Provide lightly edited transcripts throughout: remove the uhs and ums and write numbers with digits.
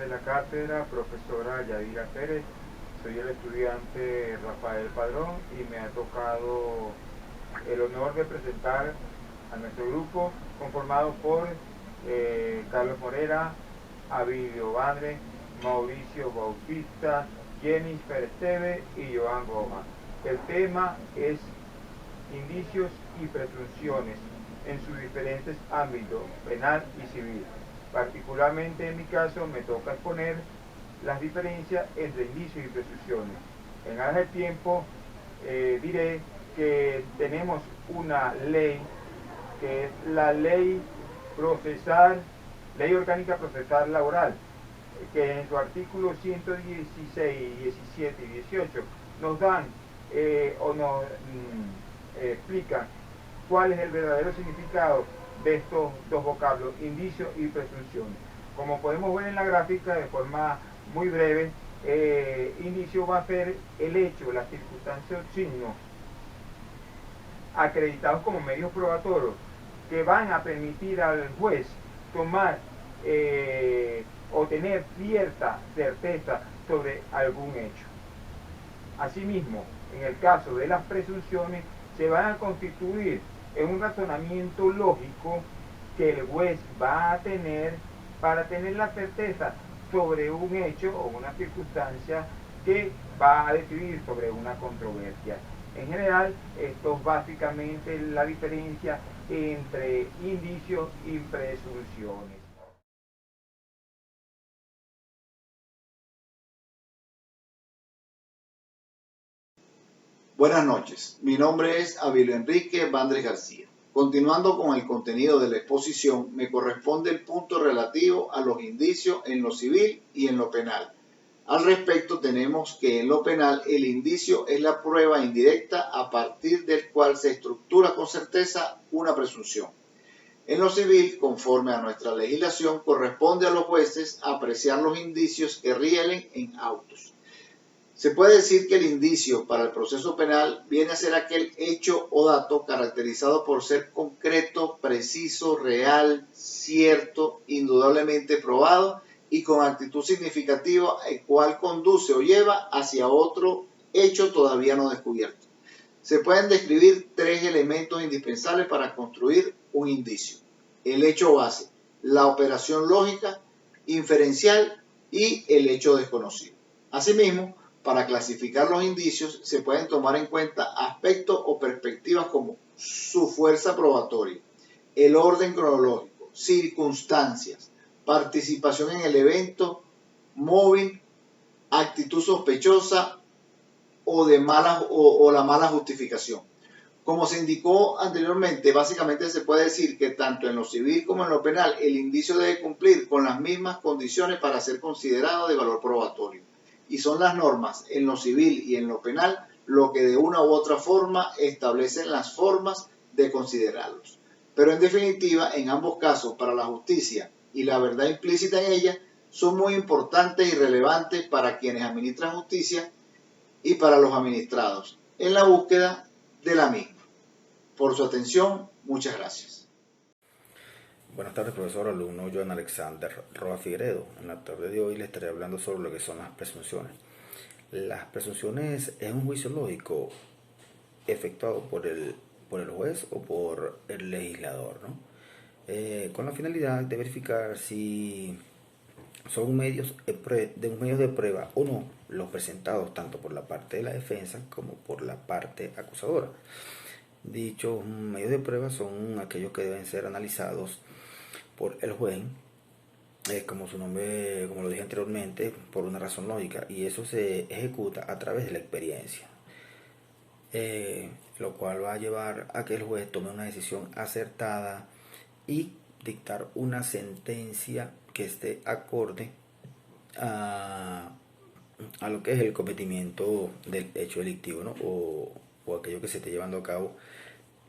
de la cátedra, profesora Yadira Pérez. Soy el estudiante Rafael Padrón y me ha tocado el honor de presentar a nuestro grupo conformado por Carlos Morera, Abilio Badre, Mauricio Bautista, Jennifer Esteve y Joan Roma. El tema es indicios y presunciones en sus diferentes ámbitos, penal y civil. Particularmente en mi caso me toca exponer las diferencias entre indicios y presunciones. En aras del tiempo diré que tenemos una ley que es la ley orgánica procesal laboral, que en su artículo 116, 17 y 18 nos dan o nos explican cuál es el verdadero significado de estos dos vocablos, indicios y presunciones. Como podemos ver en la gráfica de forma muy breve, indicio va a ser el hecho, las circunstancias o signos acreditados como medios probatorios que van a permitir al juez tomar o tener cierta certeza sobre algún hecho. Asimismo, en el caso de las presunciones, se van a constituir en un razonamiento lógico que el juez va a tener para tener la certeza sobre un hecho o una circunstancia que va a decidir sobre una controversia. En general, esto es básicamente la diferencia entre indicios y presunciones. Buenas noches, mi nombre es Abilio Enrique Bandres García. Continuando con el contenido de la exposición, me corresponde el punto relativo a los indicios en lo civil y en lo penal. Al respecto, tenemos que en lo penal el indicio es la prueba indirecta a partir del cual se estructura con certeza una presunción. En lo civil, conforme a nuestra legislación, corresponde a los jueces apreciar los indicios que rielen en autos. Se puede decir que el indicio para el proceso penal viene a ser aquel hecho o dato caracterizado por ser concreto, preciso, real, cierto, indudablemente probado y con actitud significativa, el cual conduce o lleva hacia otro hecho todavía no descubierto. Se pueden describir tres elementos indispensables para construir un indicio: el hecho base, la operación lógica, inferencial y el hecho desconocido. Asimismo, para clasificar los indicios se pueden tomar en cuenta aspectos o perspectivas como su fuerza probatoria, el orden cronológico, circunstancias, participación en el evento, móvil, actitud sospechosa o la mala justificación. Como se indicó anteriormente, básicamente se puede decir que tanto en lo civil como en lo penal el indicio debe cumplir con las mismas condiciones para ser considerado de valor probatorio. Y son las normas en lo civil y en lo penal lo que de una u otra forma establecen las formas de considerarlos. Pero en definitiva, en ambos casos, para la justicia y la verdad implícita en ella, son muy importantes y relevantes para quienes administran justicia y para los administrados, en la búsqueda de la misma. Por su atención, muchas gracias. Buenas tardes, profesor, alumno Joan Alexander Roa Figueredo. En la tarde de hoy le estaré hablando sobre lo que son las presunciones. Las presunciones es un juicio lógico efectuado por el juez o por el legislador, ¿no? Con la finalidad de verificar si son medios de prueba o no los presentados tanto por la parte de la defensa como por la parte acusadora. Dichos medios de prueba son aquellos que deben ser analizados por el juez, como su nombre, como lo dije anteriormente, por una razón lógica, y eso se ejecuta a través de la experiencia, lo cual va a llevar a que el juez tome una decisión acertada y dictar una sentencia que esté acorde a lo que es el cometimiento del hecho delictivo, ¿no? o aquello que se esté llevando a cabo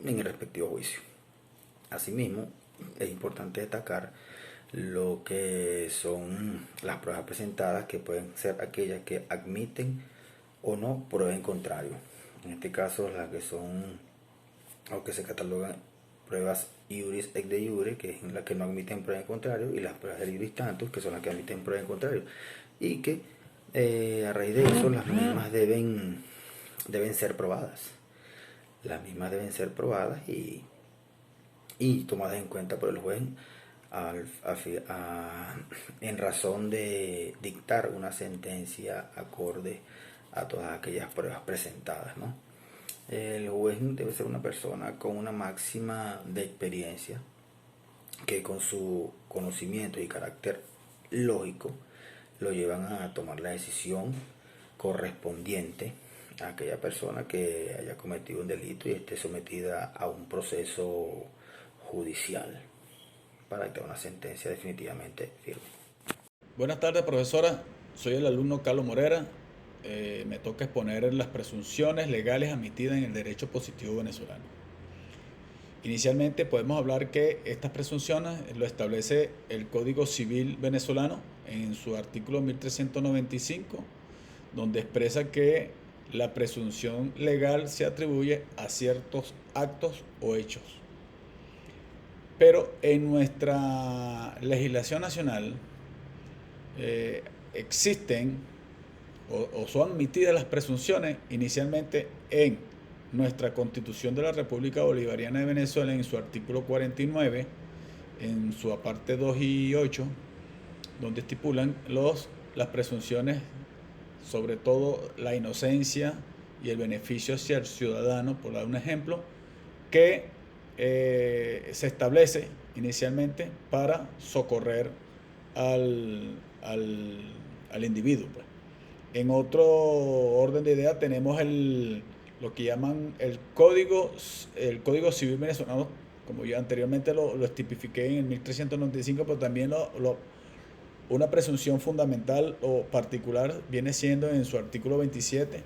en el respectivo juicio. Asimismo, es importante destacar lo que son las pruebas presentadas, que pueden ser aquellas que admiten o no prueba en contrario. En este caso, las que son o que se catalogan pruebas iuris et de iure, que es las que no admiten prueba en contrario, y las pruebas de iuris tantus, que son las que admiten prueba en contrario, y que a raíz de eso las mismas deben ser probadas. Las mismas deben ser probadas y tomadas en cuenta por el juez en razón de dictar una sentencia acorde a todas aquellas pruebas presentadas, ¿no? El juez debe ser una persona con una máxima de experiencia, que con su conocimiento y carácter lógico lo llevan a tomar la decisión correspondiente a aquella persona que haya cometido un delito y esté sometida a un proceso judicial para dictar una sentencia definitivamente firme. Buenas tardes, profesora. Soy el alumno Carlos Morera. Me toca exponer las presunciones legales admitidas en el derecho positivo venezolano. Inicialmente podemos hablar que estas presunciones lo establece el Código Civil venezolano en su artículo 1395, donde expresa que la presunción legal se atribuye a ciertos actos o hechos. Pero en nuestra legislación nacional existen o son admitidas las presunciones inicialmente en nuestra Constitución de la República Bolivariana de Venezuela, en su artículo 49, en su aparte 2 y 8, donde estipulan las presunciones, sobre todo la inocencia y el beneficio hacia el ciudadano, por dar un ejemplo, que se establece inicialmente para socorrer al individuo, pues. En otro orden de idea tenemos lo que llaman el Código Civil venezolano, como yo anteriormente lo tipifiqué en el 1395, pero también una presunción fundamental o particular viene siendo en su artículo 27,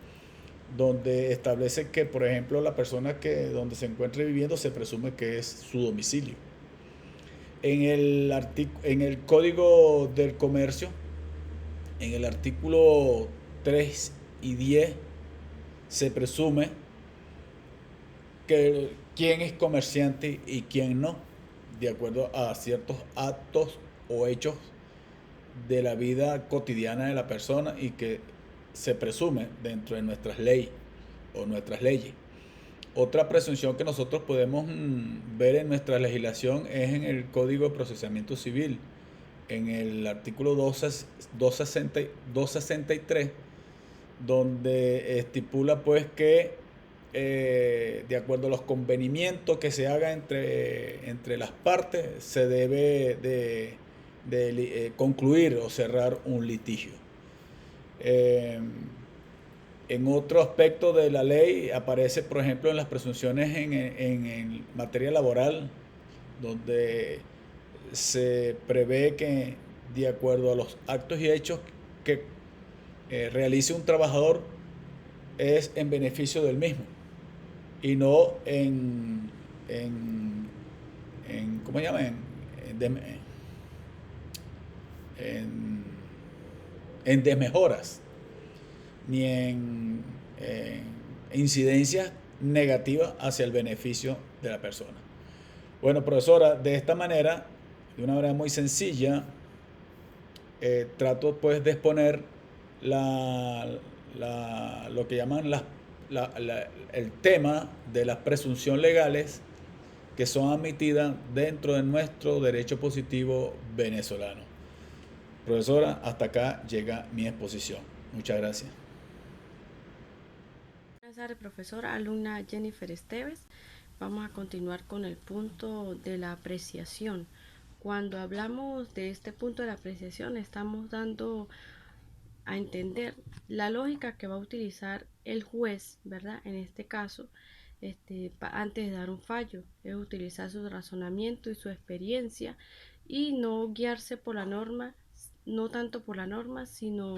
donde establece que, por ejemplo, la persona donde se encuentre viviendo se presume que es su domicilio. En el Código del Comercio, en el artículo 3 y 10, se presume que quién es comerciante y quién no, de acuerdo a ciertos actos o hechos de la vida cotidiana de la persona y que se presume dentro de nuestras leyes o nuestras leyes. Otra presunción que nosotros podemos ver en nuestra legislación es en el Código de Procesamiento Civil, en el artículo 263, donde estipula pues que de acuerdo a los convenimientos que se haga entre las partes, se debe de concluir o cerrar un litigio. En otro aspecto de la ley aparece, por ejemplo, en las presunciones en materia laboral, donde se prevé que, de acuerdo a los actos y hechos que realice un trabajador, es en beneficio del mismo y no ¿cómo se llama? En desmejoras ni en incidencias negativas hacia el beneficio de la persona. Bueno, profesora, de esta manera, de una manera muy sencilla, trato pues de exponer lo que llaman el tema de las presunciones legales que son admitidas dentro de nuestro derecho positivo venezolano. Profesora, hasta acá llega mi exposición. Muchas gracias. Buenas tardes, profesora. Alumna Jennifer Esteves. Vamos a continuar con el punto de la apreciación. Cuando hablamos de este punto de la apreciación, estamos dando a entender la lógica que va a utilizar el juez, ¿verdad? En este caso, antes de dar un fallo, es utilizar su razonamiento y su experiencia y no guiarse por la norma, no tanto por la norma, sino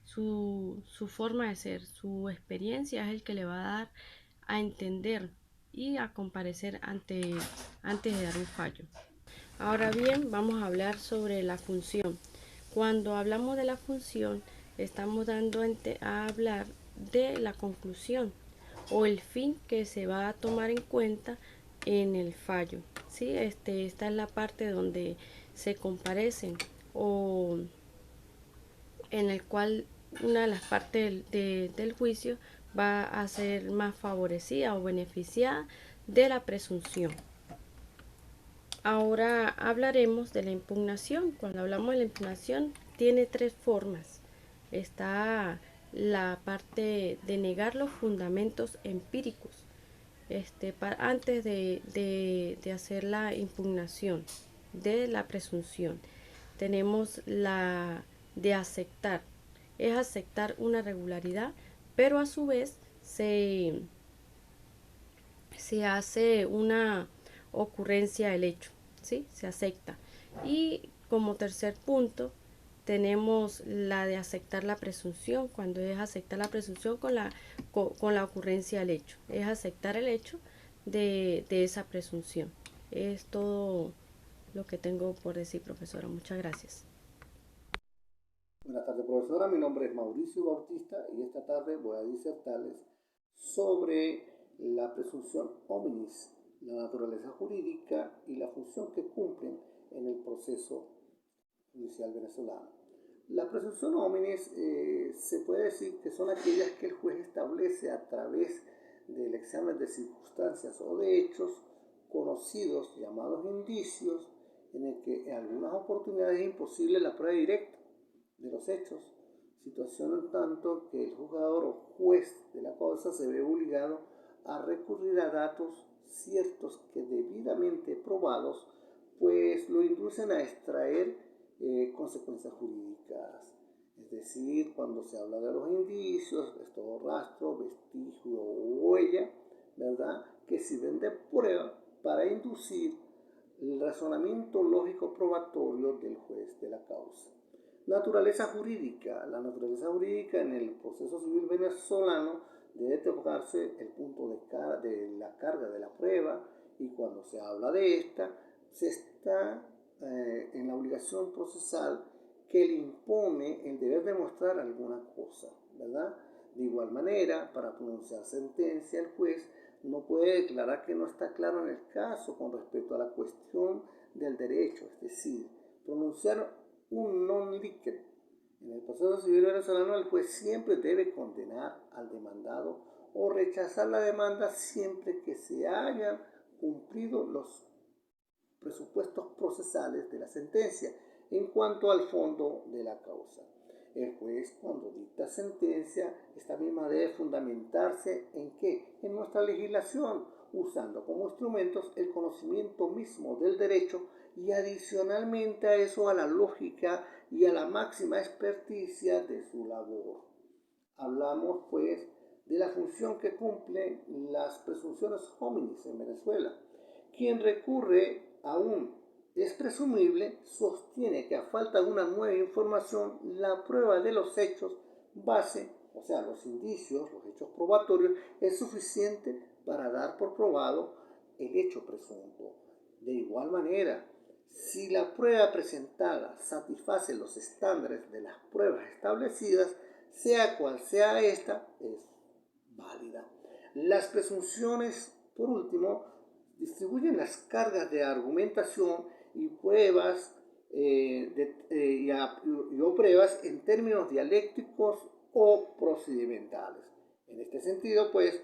su forma de ser, su experiencia es el que le va a dar a entender y a comparecer antes de dar un fallo. Ahora bien, vamos a hablar sobre la función. Cuando hablamos de la función, estamos dando a hablar de la conclusión o el fin que se va a tomar en cuenta en el fallo. ¿Sí? Esta es la parte donde se comparecen o en el cual una de las partes del juicio va a ser más favorecida o beneficiada de la presunción. Ahora hablaremos de la impugnación. Cuando hablamos de la impugnación, tiene tres formas. Está la parte de negar los fundamentos empíricos antes de hacer la impugnación de la presunción. Tenemos la de aceptar. Es aceptar una regularidad, pero a su vez se hace una ocurrencia del hecho, ¿sí? Se acepta. Y como tercer punto tenemos la de aceptar la presunción, cuando es aceptar la presunción con la ocurrencia del hecho. Es aceptar el hecho de esa presunción. Es todo lo que tengo por decir, profesora. Muchas gracias. Buenas tardes, profesora. Mi nombre es Mauricio Bautista y esta tarde voy a disertarles sobre la presunción hominis, la naturaleza jurídica y la función que cumplen en el proceso judicial venezolano. La presunción hominis se puede decir que son aquellas que el juez establece a través del examen de circunstancias o de hechos conocidos, llamados indicios, en el que en algunas oportunidades es imposible la prueba directa de los hechos, situación en tanto que el juzgador o juez de la causa se ve obligado a recurrir a datos ciertos que debidamente probados pues lo inducen a extraer consecuencias jurídicas. Es decir, cuando se habla de los indicios, es todo rastro, vestigio o huella, ¿verdad?, que sirven de prueba para inducir el razonamiento lógico probatorio del juez de la causa. Naturaleza jurídica. La naturaleza jurídica en el proceso civil venezolano debe tocarse el punto de la carga de la prueba, y cuando se habla de esta, se está en la obligación procesal que le impone el deber de mostrar alguna cosa, ¿verdad? De igual manera, para pronunciar sentencia, el juez no puede declarar que no está claro en el caso con respecto a la cuestión del derecho, es decir, pronunciar un non licet. En el proceso civil venezolano, el juez siempre debe condenar al demandado o rechazar la demanda siempre que se hayan cumplido los presupuestos procesales de la sentencia en cuanto al fondo de la causa. El juez, cuando dicta sentencia, esta misma debe fundamentarse ¿en qué? En nuestra legislación, usando como instrumentos el conocimiento mismo del derecho y adicionalmente a eso a la lógica y a la máxima experticia de su labor. Hablamos pues de la función que cumplen las presunciones hominis en Venezuela. Quien recurre a un es presumible sostiene que a falta de una nueva información, la prueba de los hechos base, o sea, los indicios, los hechos probatorios, es suficiente para dar por probado el hecho presunto. De igual manera, si la prueba presentada satisface los estándares de las pruebas establecidas, sea cual sea esta, es válida. Las presunciones, por último, distribuyen las cargas de argumentación y pruebas o pruebas en términos dialécticos o procedimentales. En este sentido, pues,